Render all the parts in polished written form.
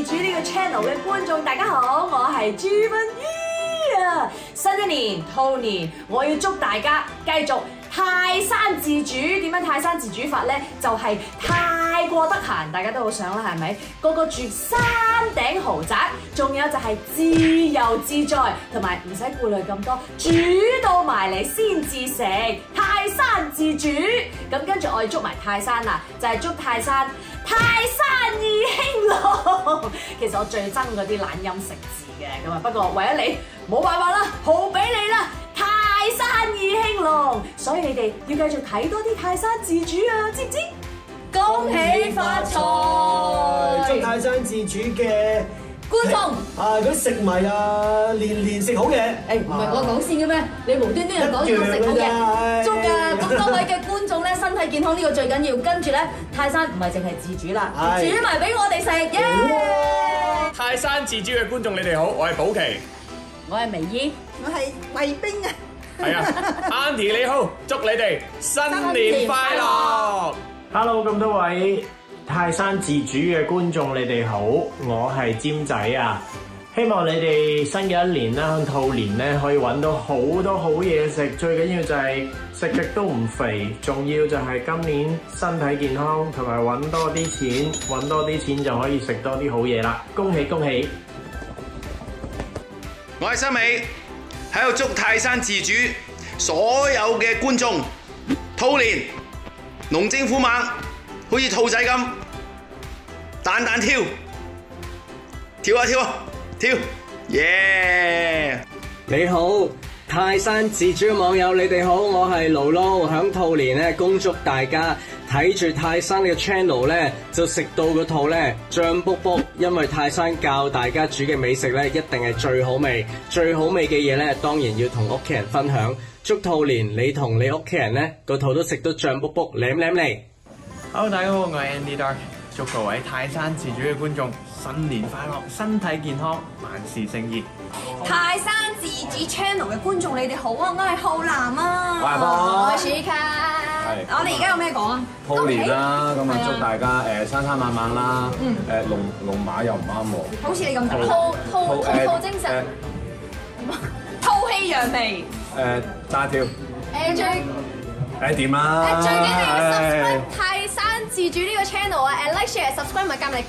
自主呢個 channel 嘅觀眾，大家好，我係朱敏姨啊！新一年兔年，我要祝大家繼續泰山自主。點樣泰山自主法呢？就係太過得閒，大家都好想啦，係咪？個個住山頂豪宅，仲有就係自由自在，同埋唔使顧慮咁多，煮到埋嚟先至食，泰山自主。咁跟住我哋祝埋泰山啦，就係祝泰山意興隆。其實我最憎嗰啲懶音食字嘅，咁啊不過為咗你冇辦法啦，豪俾你啦！泰山意興隆，所以你哋要繼續睇多啲泰山自主啊，知唔知？恭喜發財！祝泰山自主嘅觀眾嗰啲食迷啊，年年食好嘢。誒唔係我講先嘅咩？你無端端又講要食好嘢，祝咁多位嘅觀眾咧身體健康呢個最緊要。跟住咧，泰山唔係淨係自主啦，煮埋俾我哋食耶！泰山自主嘅觀眾，你哋好，我係寶琪，我係微姨，我係衛兵啊！係啊，Auntie 你好，祝你哋新年快樂。Hello， 咁多位泰山自主嘅觀眾，你哋好，我係尖仔啊！希望你哋新嘅一年啦，兔年咧可以揾到好多好嘢食，最緊要就係食極都唔肥，仲要就係今年身體健康，同埋揾多啲錢，揾多啲錢就可以食多啲好嘢啦！恭喜恭喜！我係森美，喺度祝泰山自主所有嘅觀眾兔年龍精虎猛，好似兔仔咁彈彈跳，跳啊跳啊跳，耶！你好，泰山自主嘅網友，你哋好，我係盧盧，響兔年咧，恭祝大家睇住泰山嘅 channel 咧，就食到個肚咧脹卜卜，因為泰山教大家煮嘅美食咧，一定係最好味，最好味嘅嘢咧，當然要同屋企人分享。祝兔年你同你屋企人咧個肚都食到脹卜卜，舐舐嚟。Hello， 大家好，我係 Andy Dark， 祝各位泰山自主嘅觀眾新年快樂，身體健康，萬事勝意。泰山自主 channel 嘅觀眾，你哋好啊！我係浩南啊，我係波我係鼠卡。我哋而家有咩講啊？兔年啦，咁啊祝大家生生猛猛啦，龍馬又唔啱喎。好似你咁兔精神，吐氣揚眉。揸跳。點啊？最緊要 subscribe 泰山自主呢個 channel 啊！like share subscribe 咪撳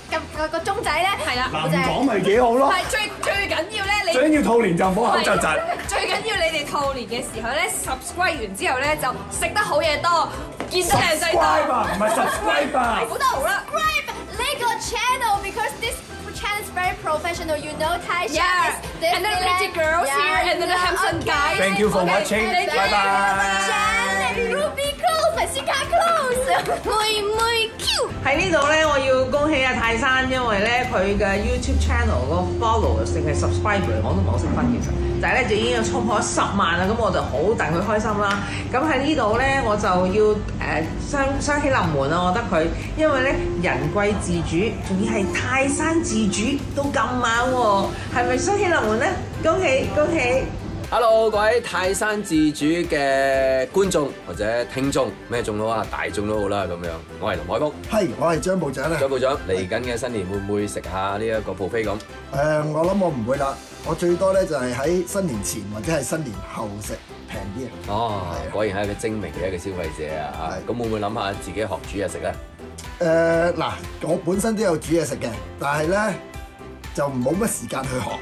個鐘仔咧，係啦，唔講咪幾好咯？係最緊要咧，你最緊要兔年就火口就窒。最緊要你哋兔年嘅時候咧 subscribe 完之後咧就食得好嘢多，見得靚仔多。subscribe 啊，唔係 subscribe 啊。好得好啦 subscribe 呢個 channel because this channel is very professional. You know Thai chef and the pretty girls here and the handsome guys. Thank you for watching. Bye bye. Ruby close， 咪先加 close， 妹妹 Q。喺呢度咧，我要恭喜阿泰山，因為咧佢嘅 YouTube channel 個 follow 定係 subscriber， 我都唔係好識分其實，但係咧就已經有衝破10萬啦，咁我就好戥佢開心啦。咁喺呢度咧，我就要雙喜臨門啊！我覺得佢，因為咧人貴自主，仲要係泰山自主都咁猛喎，係咪雙喜臨門咧？恭喜恭喜！ Hello， 各位泰山自主嘅觀眾或者聽眾，咩眾都好啊，大眾都好啦咁樣。我係林海峰，係，我係張部長啊。張部長嚟緊嘅新年會唔會食下呢一個 buffet咁？我諗我唔會啦，我最多咧就係喺新年前或者係新年後食平啲。哦，果然係一個精明嘅一個消費者啊！咁會唔會諗下自己學煮嘢食咧？嗱，我本身都有煮嘢食嘅，但係咧就冇乜時間去學。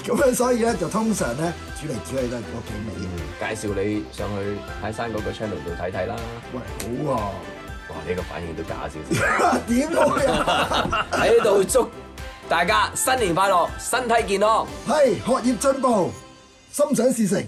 咁樣所以咧就通常咧煮嚟煮去都係嗰幾味。介紹你上去泰山嗰個 channel 度睇睇啦。喂，好啊！哇，呢個反應都假少少。點會啊？喺度祝大家新年快樂，身體健康。係學業進步，心想事成。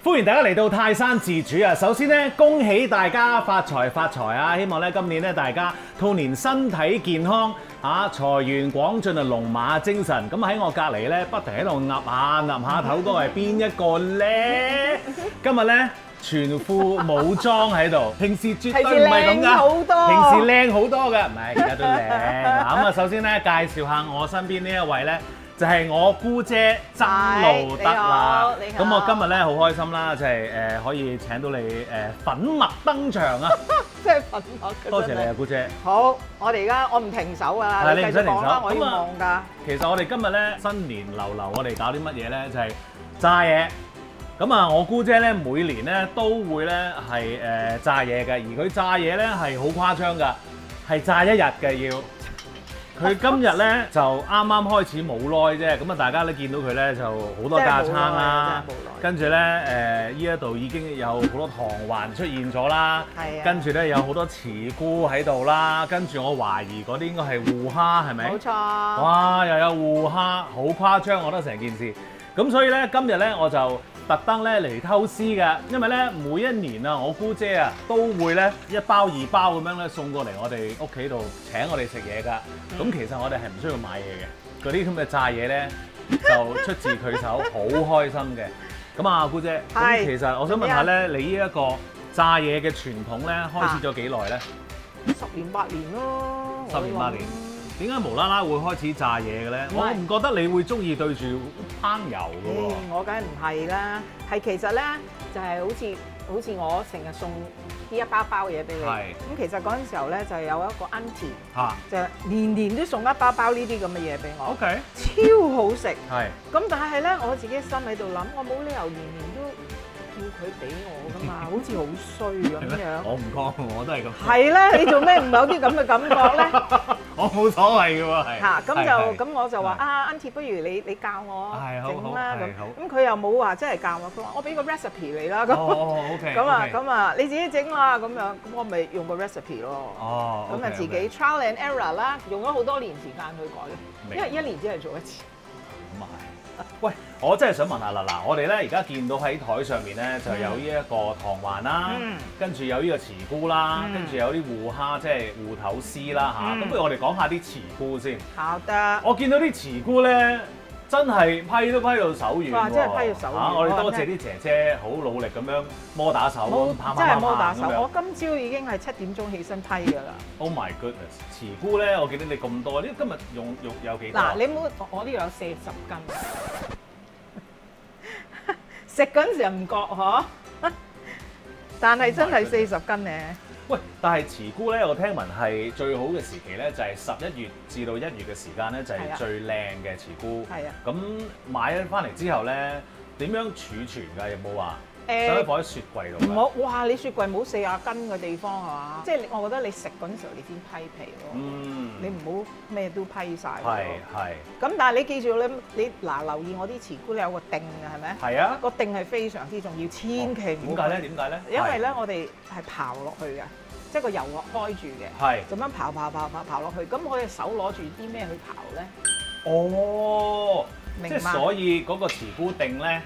歡迎大家嚟到泰山自主啊！首先咧，恭喜大家發財發財啊！希望咧今年咧大家兔年身體健康啊，財源廣進啊，龍馬精神。咁喺我隔離咧，不停喺度噏下頭哥係邊一個咧？今日咧全副武裝喺度，平時絕對唔係咁噶，平時靚好多嘅，唔係而家都靚。嗱咁啊，首先咧介紹下我身邊呢一位咧。就係我姑姐曾路德啦。你好咁我今日咧好開心啦，就係可以請到你粉墨登場啊！即係粉墨。多謝你啊，姑姐。好，我哋而家我唔停手㗎啦，你唔使停手。我要望㗎。其實我哋今日咧新年流，我哋搞啲乜嘢咧？就係炸嘢。咁啊，我姑姐咧每年咧都會咧係炸嘢嘅，而佢炸嘢咧係好誇張㗎，係炸一日嘅要。佢今日咧就啱啱開始冇耐啫，咁啊大家咧見到佢咧就好多架撐啦，跟住咧呢一度已經有好多糖環出現咗啦，跟住咧有好多慈菇喺度啦，跟住我懷疑嗰啲應該係護蝦係咪？冇錯。哇！又有護蝦，好誇張，我覺得成件事。咁所以咧今日咧我就特登咧嚟偷師嘅，因為咧每一年啊，我姑姐啊都會咧一包二包咁樣咧送過嚟我哋屋企度請我哋食嘢㗎。咁其實我哋係唔需要買嘢嘅，嗰啲咁嘅炸嘢咧就出自佢手，好開心嘅。咁啊，姑姐，咁其實我想問下咧，你呢一個炸嘢嘅傳統咧開始咗幾耐咧？10年8年咯。10年8年。點解無啦啦會開始炸嘢嘅咧？我唔覺得你會中意對住烹油嘅喎。我梗係唔係啦，係其實咧就係好似我成日送呢一包包嘢俾你。咁其實嗰陣時候咧就有一個 auntie，就年年都送一包包呢啲咁嘅嘢俾我。OK， 超好食。咁但係咧我自己心喺度諗，我冇理由年年都叫佢俾我噶嘛，好似好衰咁樣。我唔講，我都係咁。係咧，你做咩唔有啲咁嘅感覺咧？我冇所謂嘅喎，係。嚇，咁我就話啊 ，Auntie， 不如你教我整啦咁。咁佢又冇話真係教我，佢話我俾個 recipe 你啦。OK。咁啊，你自己整啦咁樣，咁我咪用個 recipe 咯。哦。咁啊，自己 trial and error 啦，用咗好多年時間去改，因為一年只係做一次。咁啊係。喂，我真係想問下啦，嗱，我哋咧而家見到喺台上面咧就有呢一個糖環啦，跟住有呢個慈菇啦，跟住有啲護蝦，即係芋頭絲啦嚇。咁不如我哋講下啲慈菇先。好得。我見到啲慈菇咧，真係批都批到手軟喎。哇！真係批到手軟。我哋多謝啲姐姐好努力咁樣摩打手，真係摩打手。我今朝已經係7點鐘起身批㗎啦。Oh my goodness！慈菇咧，我見到你咁多，呢今日用有幾多？嗱，你冇我呢度有40斤。食嗰陣時唔覺嗬，但係真係40斤咧。喂，但係慈菇咧，我聽聞係最好嘅時期咧，就係11月至到1月嘅時間咧，就係最靚嘅慈菇。係啊。咁買咗翻嚟之後咧，點樣儲存㗎？有冇話？使唔使放喺雪櫃度？唔好，哇！你雪櫃冇40斤嘅地方係嘛？即係我覺得你食嗰陣時候，你先批皮咯。你唔好咩都批晒。係。咁但係你記住你嗱留意我啲慈菇，你有個定嘅係咪？係啊。個定係非常之重要，千祈唔好。點解咧？因為咧我哋係刨落去嘅，即係個油鑊開住嘅。係。咁樣刨落去，咁我哋手攞住啲咩去刨咧？哦。明白。即係所以嗰個慈菇定咧。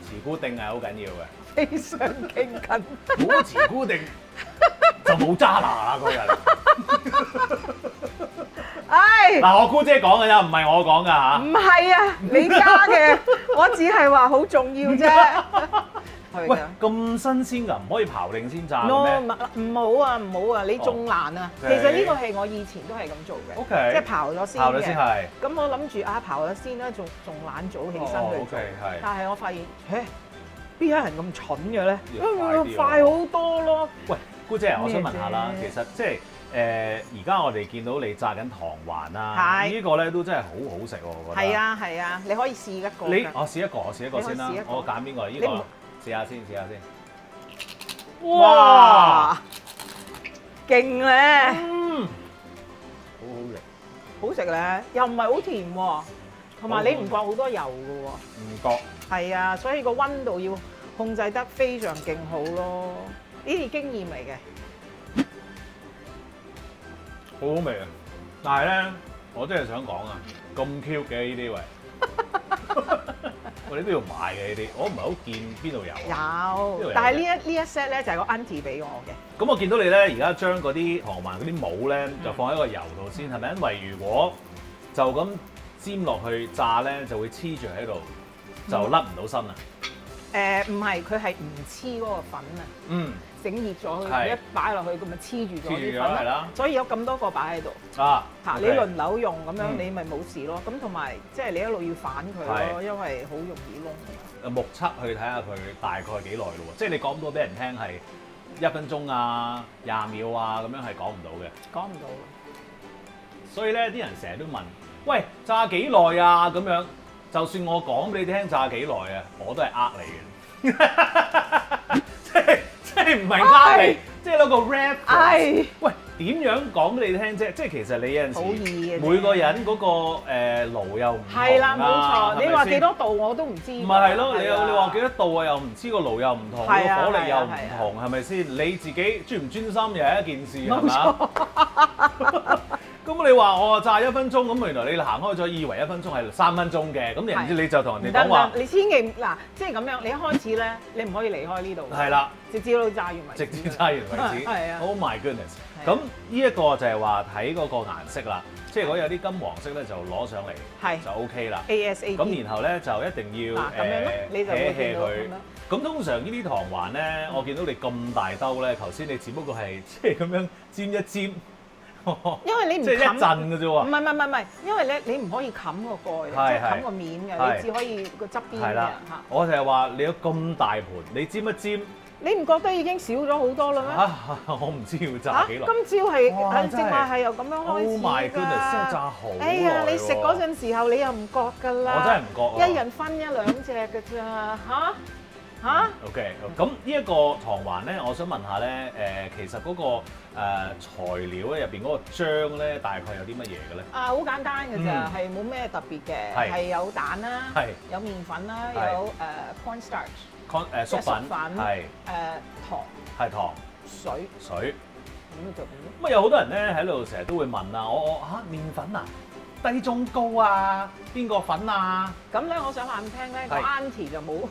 慈菇定係好緊要嘅，非常勁緊。冇慈菇定就冇渣拿啦個人。唉，嗱我姑姐講嘅啫，唔係我講㗎嚇。唔係啊，你加嘅，我只係話好重要啫。喂，咁新鮮㗎，唔可以刨定先炸嘅咩？唔好啊，唔好啊，你仲難啊。其實呢個係我以前都係咁做嘅。OK， 即係刨咗先嘅。刨咗先係。咁我諗住刨咗先啦，仲懶早起身去做。但係我發現，邊有人咁蠢嘅咧？快好多咯。喂，姑姐，我想問下啦，其實即係而家我哋見到你炸緊糖環啊，呢個咧都真係好好食喎，我覺得。係啊，你可以試一個。我試一個先啦。我揀邊個？呢個。試下先。哇！勁咧！好食咧，又唔係好甜喎，同埋你唔覺好多油嘅喎。唔覺。係啊，所以個溫度要控制得非常勁好咯。呢啲經驗嚟嘅。好好味啊！但係咧，我真係想講啊，咁 Q 嘅呢啲喂。我哋都要買嘅呢啲，我唔係好見邊度有。有，但係呢一 set 咧就係個 auntie 俾我嘅。咁我見到你咧，而家將嗰啲糖環嗰啲帽咧，就放喺個油度先，係咪？因為如果就咁沾落去炸咧，就會黐住喺度，就甩唔到身啊。唔係，佢係唔黐嗰個粉啊。整熱咗係佢，一擺落去咁咪黐住咗啲黐住咗係啦粉咯。所以有咁多個擺喺度。啊嚇， OK 你輪流用咁樣，嗯你咪冇事咯。咁同埋即係你一路要反佢咯，係因為好容易燶。目測去睇下佢大概幾耐咯喎，即係你講唔到俾人聽係1分鐘啊、20秒啊咁樣係講唔到嘅。講唔到。所以咧，啲人成日都問：喂，炸幾耐啊？咁樣，就算我講俾你聽炸幾耐啊，我都係你嘅。即係唔係你，即係攞個 rap。喂，點樣講俾你聽啫？即係其實你有陣時，好易嘅啫每個人嗰個爐又唔同啊。係啦，冇錯。係咪你話先幾多度我都唔知。唔係咯，你話幾多度啊？又唔知個爐又唔同，個係啊火力又唔係啊同，係咪先？你自己專唔專心又係一件事，係冇錯嘛？咁你話我炸1分鐘，咁原來你行開咗，以為1分鐘係3分鐘嘅，咁人知你就同人哋講話，你千祈嗱，即係咁樣，你一開始咧，你唔可以離開呢度。係啦，直至到炸完為止。直至炸完為止。係啊。 Oh my goodness！咁呢一個就係話睇嗰個顏色啦，即係如果有啲金黃色咧，就攞上嚟就 OK 啦。ASAP。咁然後咧就一定要咁樣咯，你就會見到咁樣。咁通常呢啲糖環咧，我見到你咁大兜咧，頭先你只不過係即係咁樣煎一煎。因為你唔即係一陣嘅啫喎。唔係，因為咧你唔可以冚個蓋，即係冚個面嘅，你只可以個側邊嘅嚇。我就係話你有咁大盤，你煎一煎，你唔覺得已經少咗好多啦咩？我唔知要炸幾耐。今朝係正話係由咁樣開始㗎。Oh my goodness！真係炸好耐。哎呀，你食嗰陣時候你又唔覺㗎啦。我真係唔覺啊。一人分1、2隻㗎咋嚇？OK，咁呢一個糖環咧，我想問下咧，其實嗰個材料咧入邊嗰個漿咧，大概有啲乜嘢嘅咧？好簡單㗎咋，係冇咩特別嘅，係有蛋啦，有麵粉啦，有corn starch，粟粉，係糖，係糖，水，咁就咁啊！有好多人咧喺度成日都會問啊，我麵粉啊，低中高啊，邊個粉啊？咁咧，我想話你聽咧，個 auntie 就冇。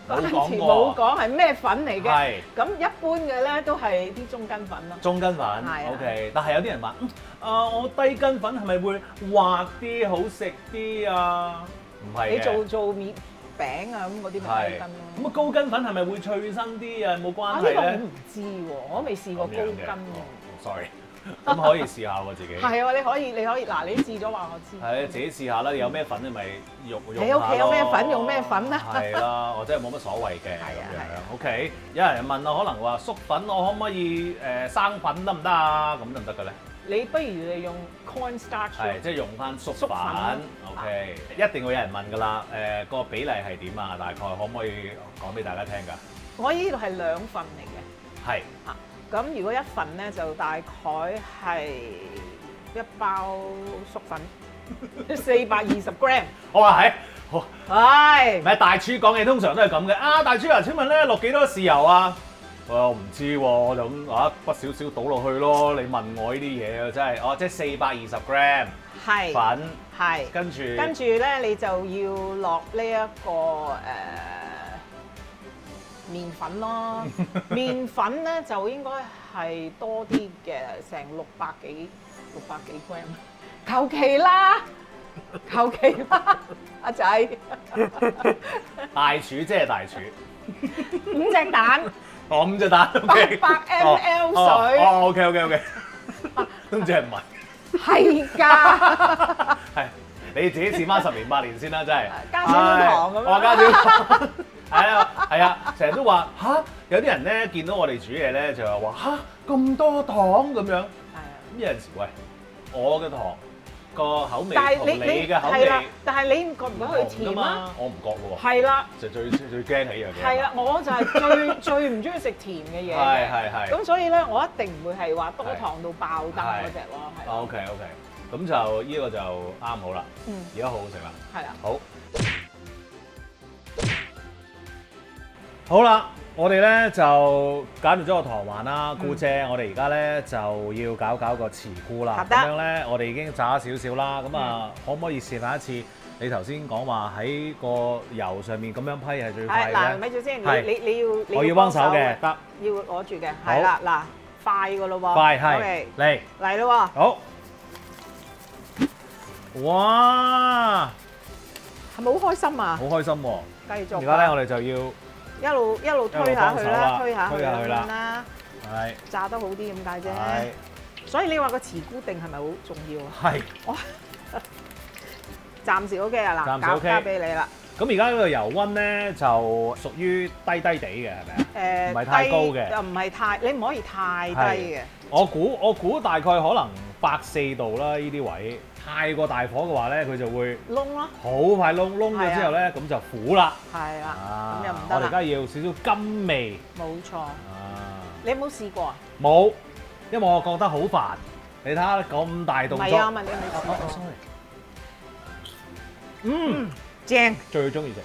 冇講係咩粉嚟嘅，係咁一般嘅咧都係啲中筋粉咯。中筋粉，OK。但係有啲人話，我低筋粉係咪會滑啲、好食啲啊？唔係你做麵餅啊咁嗰啲咪低筋咯。咁啊高筋粉係咪會脆身啲啊？冇關係咧。呢個我唔知喎，我未試過高筋喎。 Sorry。咁可以試下喎自己。係啊，你可以嗱，你試咗話我知。係自己試下啦，你有咩粉你咪用下咯。你屋企有咩粉用咩粉啦。係啦，我真係冇乜所謂嘅咁樣。OK，有人問我可能話粟粉，我可唔可以生粉得唔得啊？咁得唔得嘅咧？你不如你用 corn starch。係，即係用翻粟粉。OK，一定會有人問㗎啦。個比例係點啊？大概可唔可以講俾大家聽㗎？我呢度係2份嚟嘅。係。咁如果1份咧，就大概係1包粟粉420 gram。我話係，係。唔係大廚講嘢通常都係咁嘅。啊，大廚啊，請問咧落幾多豉油啊？我唔知喎，我就咁不少少倒落去咯。你問我呢啲嘢啊，真係，即係420 gram 粉。係。跟住咧，你就要落呢一個麵粉咯，麵粉咧就應該係多啲嘅，成600幾 gram， 求其啦，阿仔。大廚即係大廚。5隻蛋。哦，5隻蛋。800 ml 水。OK。都唔知係唔係？係㗎。係，你自己試翻10年8年先啦，真係。加少少糖咁樣。我加少糖。係啊，成日都話嚇，有啲人咧見到我哋煮嘢咧就係話嚇咁多糖咁樣。係啊。咁有陣時喂，我嘅糖個口味同你嘅口味，但係你覺唔覺佢甜啊？我唔覺喎。係啦。就最驚呢樣嘢。係啦，我就係最唔中意食甜嘅嘢嘅。係。咁所以咧，我一定唔會係話多糖到爆燈嗰隻咯。係。OK，咁就呢個就啱好啦。而家好好食啦。係啊。好。好啦，我哋咧就揀咗個糖環啦，姑姐，我哋而家咧就要搞個慈菇啦。咁樣咧，我哋已經炸咗少少啦。咁啊，可唔可以示範一次？你頭先講話喺個油上面咁樣批係最快嘅。嗱，咪住先，你要我要幫手嘅，得。要攞住嘅，係啦，嗱，快㗎咯喎。快係。嚟咯喎。好。哇！係咪好開心啊？好開心喎！繼續。而家咧，我哋就要。一路推下佢啦，推下佢啦。係炸得好啲咁解啫。係。所以你話個慈菇定係咪好重要啊？係。我暫時 OK 啊嗱，暫時 OK 交俾你啦。咁而家呢個油溫咧就屬於低低地嘅，係咪啊？唔係太高嘅，又唔係太，你唔可以太低嘅。我估大概可能140度啦，呢啲位太過大火嘅話咧，佢就會燶咯，好快燶咗之後咧，咁就苦啦。係啦，咁又唔我哋而得啦。家要少少甘味。冇錯。你有冇試過啊？冇，因為我覺得好煩。你睇下咁大動作。唔係啊，問你有冇試過？sorry。正。最中意食。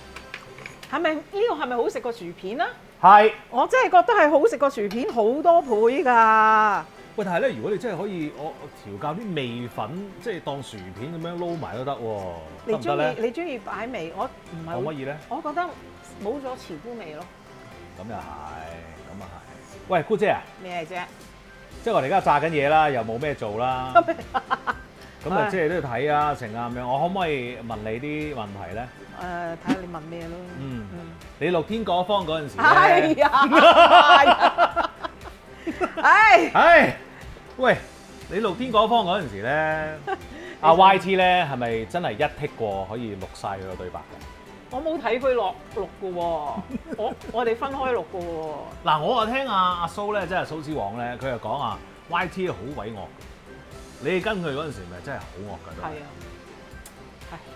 係咪呢個係咪好食過薯片啊？係。我真係覺得係好食過薯片好多倍㗎。喂，但係咧，如果你真係可以，我調教啲味粉，即係當薯片咁樣撈埋都得喎。你中意擺味，我唔係。可唔可以咧？我覺得冇咗慈菇味咯。咁又係，咁啊係。喂，姑姐啊。咩啫？即係我哋而家炸緊嘢啦，又冇咩做啦。咁啊，即係都要睇啊，成啊咁樣。我可唔可以問你啲問題咧？睇下你問咩咯。你六天果坊嗰陣時咧？係啊。唉，喂，你六天果坊嗰陣時咧，阿 YT 咧係咪真係一剔過可以錄晒佢個對白嘅？我冇睇佢錄嘅喎，我哋分開錄嘅喎。嗱，我啊聽阿蘇咧，即係蘇之王咧，佢又講啊 YT 好鬼惡。你跟佢嗰陣時咪真係好惡㗎都。係啊，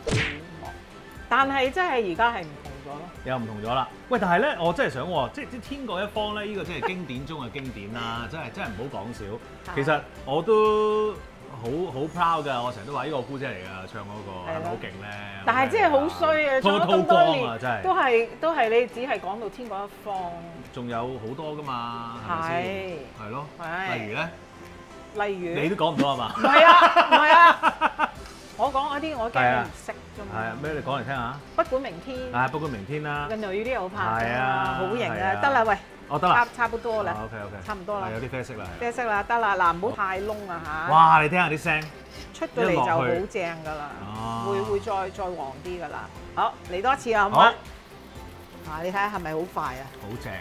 係惡，但係真係而家係唔同咗咯。又唔同咗啦。喂，但係咧，我真係想喎，即係天各一方咧，呢個真係經典中嘅經典啦，真係唔好講少。其實我都好 proud 㗎，我成日都話呢個姑姐嚟㗎，唱嗰個係咪好勁咧？但係真係好衰啊！唱咗咁多年，真係都係你只係講到天各一方。仲有好多㗎嘛，係咪先？係咯。例如咧？例如你都講唔到係嘛？唔係啊！我講嗰啲我驚你唔識啫嘛。係啊，咩你講嚟聽下？不管明天。係不管明天啦。跟住呢啲好怕。係啊，好型啊！得啦，喂。哦，得啦。差不多啦。OK，差唔多啦。有啲啡色啦。啡色啦，得啦，嗱唔好太燶啊嚇。哇！你聽下啲聲。出到嚟就好正㗎啦。哦。會再黃啲㗎啦。好，嚟多次啊，好唔好？啊，你睇下係咪好快啊？好正。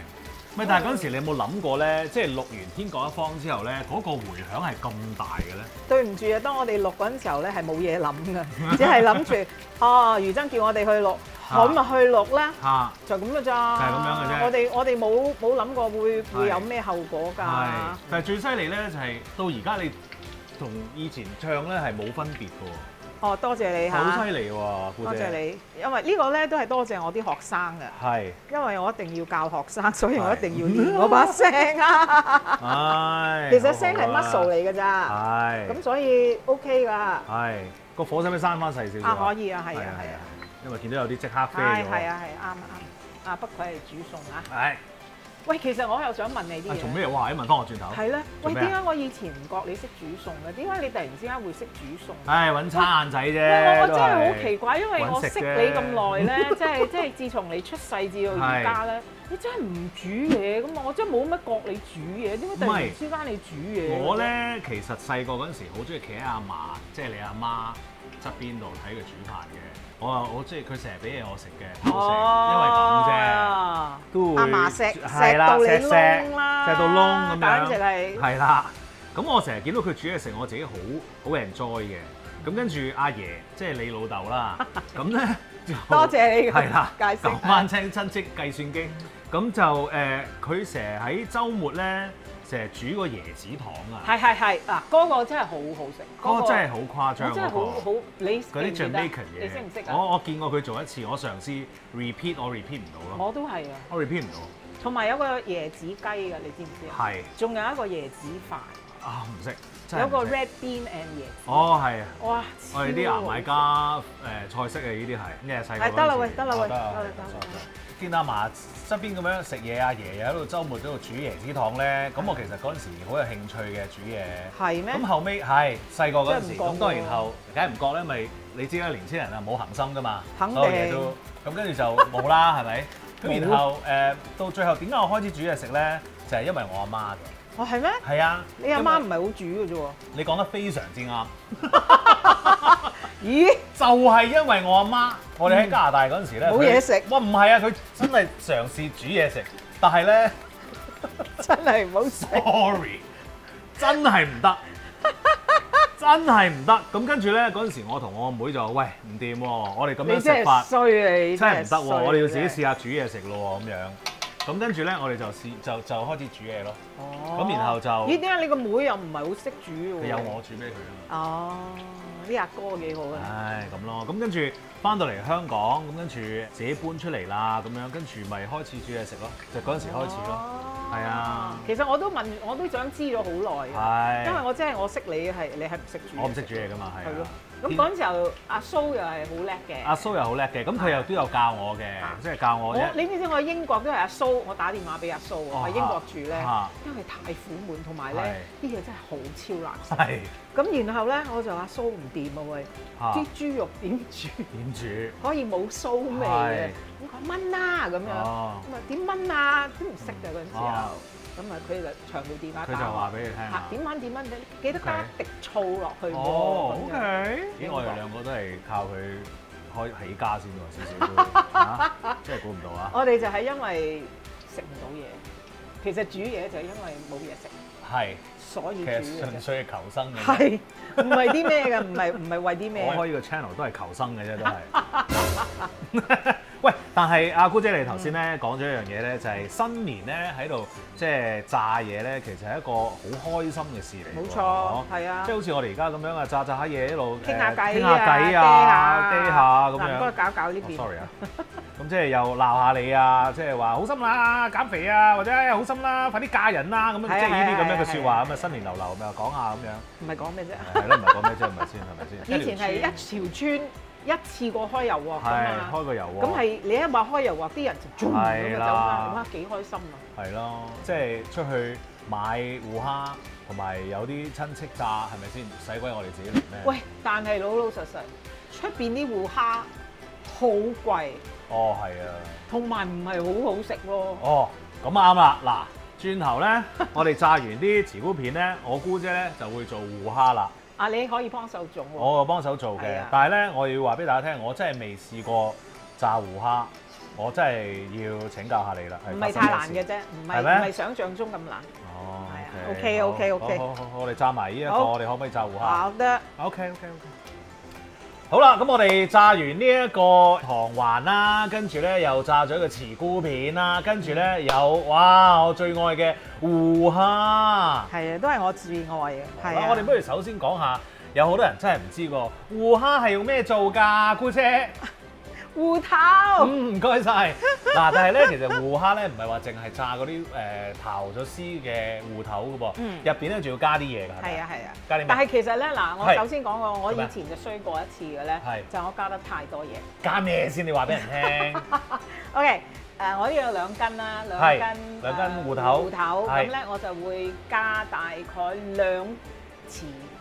喂，但係嗰陣時你有冇諗過咧？即係錄完天各一方之後咧，嗰個迴響係咁大嘅咧？對唔住啊，當我哋錄嗰陣時候咧係冇嘢諗㗎，只係諗住余真叫我哋去錄，咁咪去錄啦，就咁㗎咋。就係咁樣嘅啫。我哋冇諗過會有咩後果㗎。係，但係最犀利咧就係到而家你同以前唱咧係冇分別㗎喎。哦，多謝你嚇！好犀利喎，多謝你，因為呢個咧都係多謝我啲學生嘅。係。因為我一定要教學生，所以我一定要練我把聲啊。係。其實聲係 muscle 嚟㗎咋。係。咁所以 OK 㗎。係。個火使唔使閂翻細少少？可以啊，係啊，係啊。因為見到有啲即刻飛咗。係啊，啱。不愧係煮餸啊。係。喂，其實我又想問你啲嘢。做咩？哇！問翻我轉頭。係咧。喂，點解我以前唔覺你識煮餸嘅？點解你突然之間會識煮餸？唉，揾餐晏仔啫。我真係好奇怪，因為我識你咁耐咧，即係自從你出世至到而家咧，你真係唔煮嘢咁啊！我真係冇乜覺你煮嘢，點解突然之間你煮嘢？我咧其實細個嗰陣時好中意企喺阿嫲，即係你阿媽側邊度睇佢煮飯嘅。我即係佢成日俾嘢我食嘅，因為咁啫，都會阿嫲錫到你燶啦，錫到燶咁樣，簡直係係啦。咁我成日見到佢煮嘢食，我自己好 enjoy 嘅。咁跟住阿爺，即係你老豆啦，咁咧多謝你係啦，介紹舊班親戚計算機，咁就佢成日喺週末咧。成日煮個椰子糖啊！係嗱，嗰個真係好好食，嗰個真係好誇張，真係好你嗰啲 Jamaican 嘢，你識唔識啊？我見過佢做一次，我嘗試 repeat，我 repeat 唔到咯。我都係啊，我 repeat 唔到。同埋有個椰子雞㗎，你知唔知啊？係。仲有一個椰子飯。啊，唔識。有個 red bean and 椰子。哦，係啊。哇！我哋啲牙買加菜式啊，呢啲係咩細個嗰陣時。得啦喂，得啦喂，得。見阿嫲身邊咁樣食嘢，阿爺又喺度週末喺度煮椰子糖咧，咁我其實嗰陣時好有興趣嘅煮嘢。係咩？咁後尾係細個嗰陣時，咁當然後梗係唔覺咧，咪你知啦，年青人啊冇恆心噶嘛，所有嘢都咁跟住就冇啦，係咪？咁然後到最後點解我開始煮嘢食咧？就係因為我阿媽嘅。哦，係咩？係啊。你阿媽唔係好煮嘅啫喎。你講得非常之啱。咦？就係因為我阿媽，我哋喺加拿大嗰陣時咧，冇嘢食。哇，唔係啊，佢真係嘗試煮嘢食，但係咧真係唔好食。 Sorry， 真係唔得，真係唔得。咁跟住咧嗰陣時，我同我阿妹就話：喂，唔掂喎，我哋咁樣食法衰你真係唔得喎，我哋要自己試下煮嘢食咯咁樣。咁跟住咧，我哋就開始煮嘢咯。哦。咁然後就咦？點解你個妹又唔係好識煮喎？佢有我煮俾佢啊嘛。哦，啲阿哥幾好啊！唉，咁咯。咁跟住翻到嚟香港，咁跟住自己搬出嚟啦，咁樣跟住咪開始煮嘢食咯。就嗰陣時開始咯。係啊。其實我都想知咗好耐嘅，因為我識你係唔識煮。我唔識煮嘢㗎嘛，係。係咯。咁嗰陣時候，阿蘇又係好叻嘅。阿蘇又好叻嘅，咁佢又都有教我嘅，即係教我啫。你知唔知我喺英國都係阿蘇，我打電話俾阿蘇喎，喺英國住咧，因為太苦悶，同埋咧啲嘢真係好超難食。係。咁然後咧，我就話蘇唔掂啊喂，啲豬肉點煮？點煮？可以冇蘇味嘅，咁講燜啦咁樣，咁啊點燜啊？都唔識嘅嗰陣時候。咁啊，佢就長途電話打，佢就話俾你聽點燜，記得加滴醋落去喎。哦 ，OK。咦，我哋兩個都係靠佢起家先喎，少少都真係估唔到啊！我哋就係因為食唔到嘢，其實煮嘢就係因為冇嘢食。係。所以煮嘅。其實純粹係求生嘅。係。唔係啲咩嘅，唔係為啲咩。我開呢個 channel 都係求生嘅啫，都係。喂，但係阿姑姐你頭先咧講咗一樣嘢咧，就係新年咧喺度即係炸嘢咧，其實係一個好開心嘅事嚟。冇錯，係啊，即係好似我哋而家咁樣啊，炸下嘢一路傾下偈啊，嗲下咁樣。唔該搞呢邊。sorry 啊，咁即係又鬧下你啊，即係話好心啦，減肥啊，或者好心啦，快啲嫁人啦，咁樣即係呢啲咁樣嘅説話，咁啊新年流流咪講下咁樣。唔係講咩啫？係咯，唔係講咩啫？唔係先係咪先？以前係一條村。一次過開油鑊㗎嘛，開個油鑊。咁係你一話開油鑊，啲人就咁就走啦，哇幾開心啊！係咯，即係出去買芋蝦，同埋有啲親戚炸，係咪先？使鬼我哋自己嚟咩？喂，但係老老實實，出邊啲芋蝦好貴。哦，係啊。同埋唔係好好食咯。哦，咁啱啦，嗱，轉頭咧，我哋炸完啲慈菇片咧，我姑姐咧就會做芋蝦啦。啊！你可以幫手做喎，我幫手做嘅，但係咧，我要話俾大家聽，我真係未試過炸芋蝦，我真係要請教下你啦。唔係太難嘅啫，唔係想像中咁難。哦，OK。好，我哋炸埋呢一個，我哋可唔可以炸芋蝦？好得。OK。好啦，咁我哋炸完呢一個糖環啦，跟住咧又炸咗個慈菇片啦，跟住咧有哇我最愛嘅芋蝦，係啊，都係我最愛嘅。係啊，我哋不如首先講下，有好多人真係唔知喎，芋蝦係用咩做㗎，姑姐？芋頭。唔該晒。嗱，但係咧，其實芋蝦咧唔係話淨係炸嗰啲刨咗絲嘅芋頭㗎噃，入邊咧仲要加啲嘢㗎。係啊。加啲咩？但係其實咧，嗱，我首先講過，我以前就衰過一次嘅咧，就我加得太多嘢。加咩先？你話俾人聽。OK，我呢度有2斤啦，2斤芋頭。咁咧我就會加大概2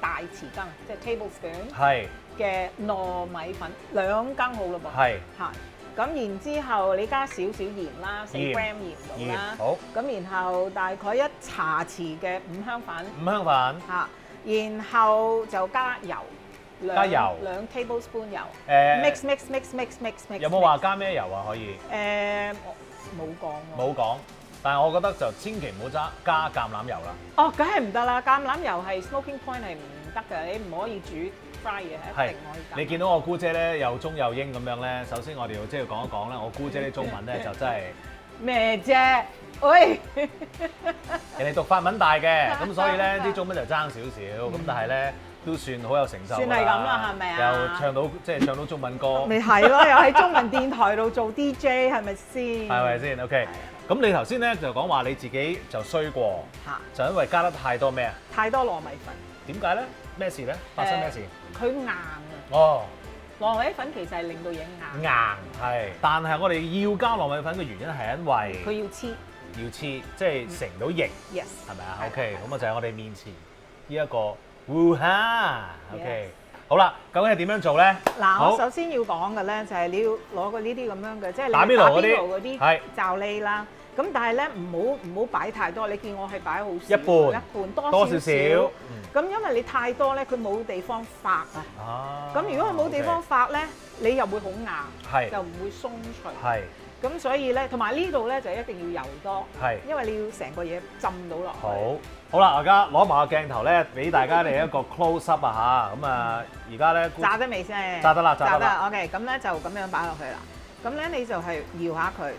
大匙羹，即係 tablespoon。嘅糯米粉2羹好咯噃，係咁然之後你加少少鹽啦，4 gram 鹽到啦，好，咁然後大概1茶匙嘅五香粉，嚇，然後就加油，2 tablespoon 油，mix，有冇話加咩油啊？可以？冇講，但係我覺得就千祈唔好加橄欖油啦。哦，梗係唔得啦，橄欖油係 smoking point 係唔得嘅，你唔可以煮。嘢係一定可以。你見到我姑姐咧又中又英咁樣咧，首先我哋要即係講一講咧，我姑姐啲中文咧就真係咩啫？喂，人哋讀法文大嘅，咁所以咧啲中文就爭少少，咁但係咧都算好有成就。算係咁啦，係咪啊？又唱到中文歌。咪係咯，又喺中文電台度做 DJ， 係咪先？係咪先 ？OK。咁你頭先咧就講話你自己就衰過，就因為加得太多咩啊？太多糯米粉。點解咧？咩事咧？發生咩事？佢硬啊！哦，糯米粉其實係令到嘢硬。硬係，但係我哋要加糯米粉嘅原因係因為佢要黐，即係成到型。Yes， 係咪啊 ？OK，咁啊就係我哋面前呢一個芋蝦。OK，好啦，究竟係點樣做咧？嗱，我首先要講嘅咧就係你要攞個呢啲咁樣嘅，即係打邊爐嗰啲係罩喱啦。咁但係咧唔好擺太多，你見我係擺好少，一半多少少。咁因為你太多咧，佢冇地方發啊。咁如果佢冇地方發咧，你又會好硬，就唔會鬆脆。咁所以咧，同埋呢度咧就一定要油多，係，因為你要成個嘢浸到落去。好啦，而家攞埋個鏡頭咧，俾大家嚟一個 close up 啊嚇，咁啊而家咧炸得未先？炸得啦，炸得。OK， 咁咧就咁樣擺落去啦。咁咧你就係搖下佢，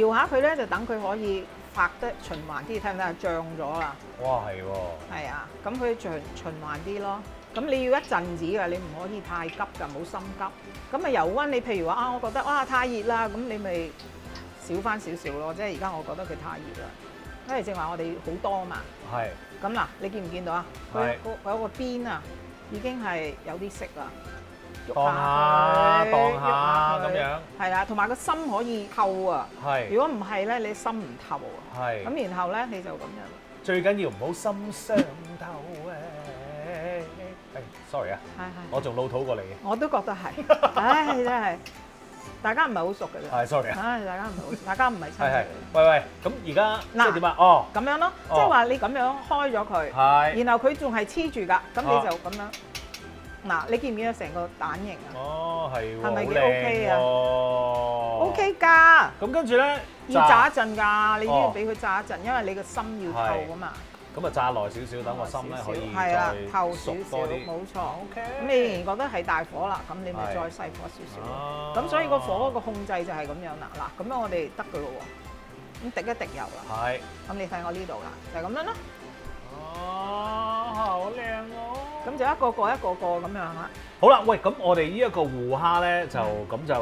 搖下佢咧就等佢可以發得循環啲，睇唔睇啊？漲咗啦。哇，係喎。係啊，咁佢循環啲咯。咁你要一陣子㗎，你唔可以太急㗎，唔好心急。咁啊油溫，你譬如話啊，我覺得哇太熱啦，咁你咪少翻少少咯。即係而家我覺得佢太熱啦，因為正話我哋好多啊嘛。係。咁嗱，你見唔見到啊？佢有個邊啊，已經係有啲色啦。當下咁樣。係啦，同埋個心可以透啊。係。如果唔係咧，你心唔透啊。係。咁然後咧，你就咁樣。最緊要唔好心傷透誒。sorry 啊，我仲老土過你。我都覺得係，唉真係，大家唔係好熟嘅啫。係 sorry 啊，唉大家唔好，大家唔係親。係。喂，咁而家即係點啊？哦，咁樣咯，即係話你咁樣開咗佢，係，然後佢仲係黐住㗎，咁你就咁樣。嗱，你見唔見到成個蛋形啊？哦，係喎，係咪幾 OK 啊？OK 㗎。咁跟住咧，要炸一陣㗎，你都要俾佢炸一陣，因為你個心要透啊嘛。咁啊炸耐少少，等個心咧可以再熟多啲。冇錯。OK。咁你仍然覺得係大火啦，咁你咪再細火少少。咁所以個火個控制就係咁樣啦。嗱，咁樣我哋得㗎咯喎。咁滴一滴油啦。係。咁你睇我呢度啦，就係咁樣咯。哦，好靚哦！咁就一個個咁樣啦。好啦，喂，咁我哋呢一個芋蝦咧，就咁就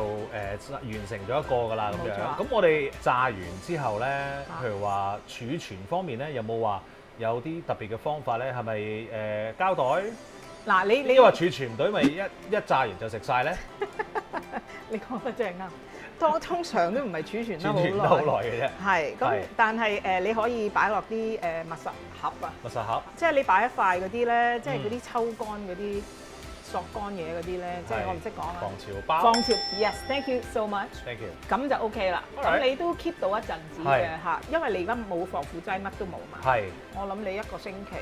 完成咗一個㗎啦，咁樣。咁我哋炸完之後咧，譬如話儲存方面咧，有冇話有啲特別嘅方法咧？係咪膠袋？嗱，你話儲存唔到，咪一炸完就食晒咧？你講得真係啱。通常都唔係儲存得好耐嘅啫。係，咁但係你可以擺落啲密實盒啊。密實盒。即係你擺一塊嗰啲咧，即係嗰啲抽乾嗰啲索乾嘢嗰啲咧，即係我唔識講啦。防潮包。防潮 ，yes，thank you so much。Thank you。咁就 OK 啦。咁你都 keep 到一陣子嘅嚇，因為你而家冇防腐劑，乜都冇嘛。係。我諗你一個星期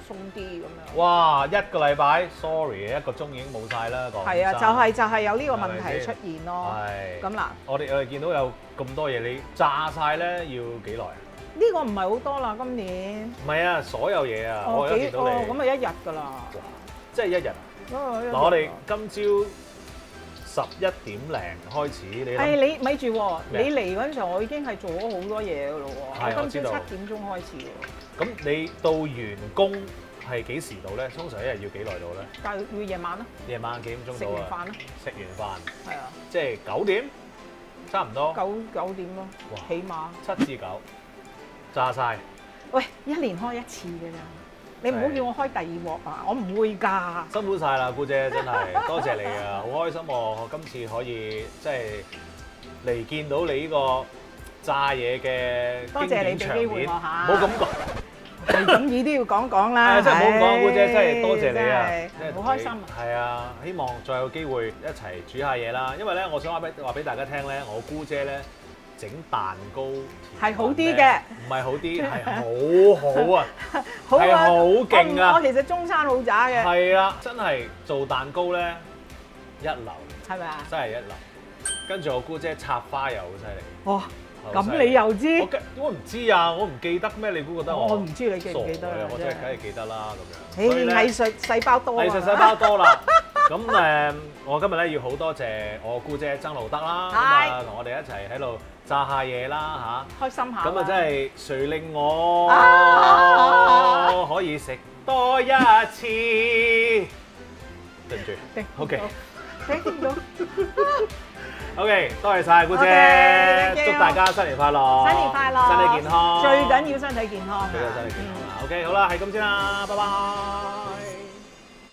鬆啲咁樣。哇！一個禮拜 ，sorry，一個鐘已經冇晒啦，講真。係啊，就係有呢個問題出現咯。係。咁嗱，我哋見到有咁多嘢，你炸晒咧要幾耐啊？呢個唔係好多啦，今年。唔係啊，所有嘢啊，我有見到你。咁咪一日㗎啦。即係一日啊！嗱，我哋今朝11點零開始，你咪住喎，你嚟嗰陣時候，我已經係做咗好多嘢㗎咯喎。我今朝7點鐘開始喎。咁你到完工係幾時到咧？通常一日要幾耐到咧？但係要夜晚咯。夜晚幾點鐘到啊？食完飯咯。食完飯。係啊。即係9點，差唔多。9點咯。起碼。7至9，炸晒。喂，一年開一次㗎咋？你唔好叫我開第二鑊啊！我唔會㗎。辛苦晒啦，姑姐，真係多謝你啊！好開心喎，我今次可以即係嚟見到你呢個炸嘢嘅經典場面。唔好咁講，係咁意都要講講啦。真係唔好講，姑姐，真係多謝你啊！好開心啊！係啊，希望再有機會一齊煮下嘢啦。因為咧，我想話俾大家聽咧，我姑姐咧。整蛋糕係好啲嘅，唔係好啲，係好好啊，係好勁啊！我其實中餐好渣嘅，係啊，真係做蛋糕咧一流，係咪啊？真係一流。跟住我姑姐插花又好犀利。哇！咁你又知？我唔知啊，我唔記得咩？你估覺得我唔知你記唔記得？我真係梗係記得啦咁樣。所以藝術細胞多，藝術細胞多啦。咁我今日咧要好多謝我姑姐曾路德啦，咁啊同我哋一齊喺度炸下嘢啦嚇，開心下。咁啊真係誰令我可以食多一次？對唔住，OK，聽到。OK， 多謝晒姑姐，祝大家新年快樂，新年快樂，身體健康，最緊要身體健康，最緊要身體健康啦。OK， 好啦，係咁先啦，拜拜。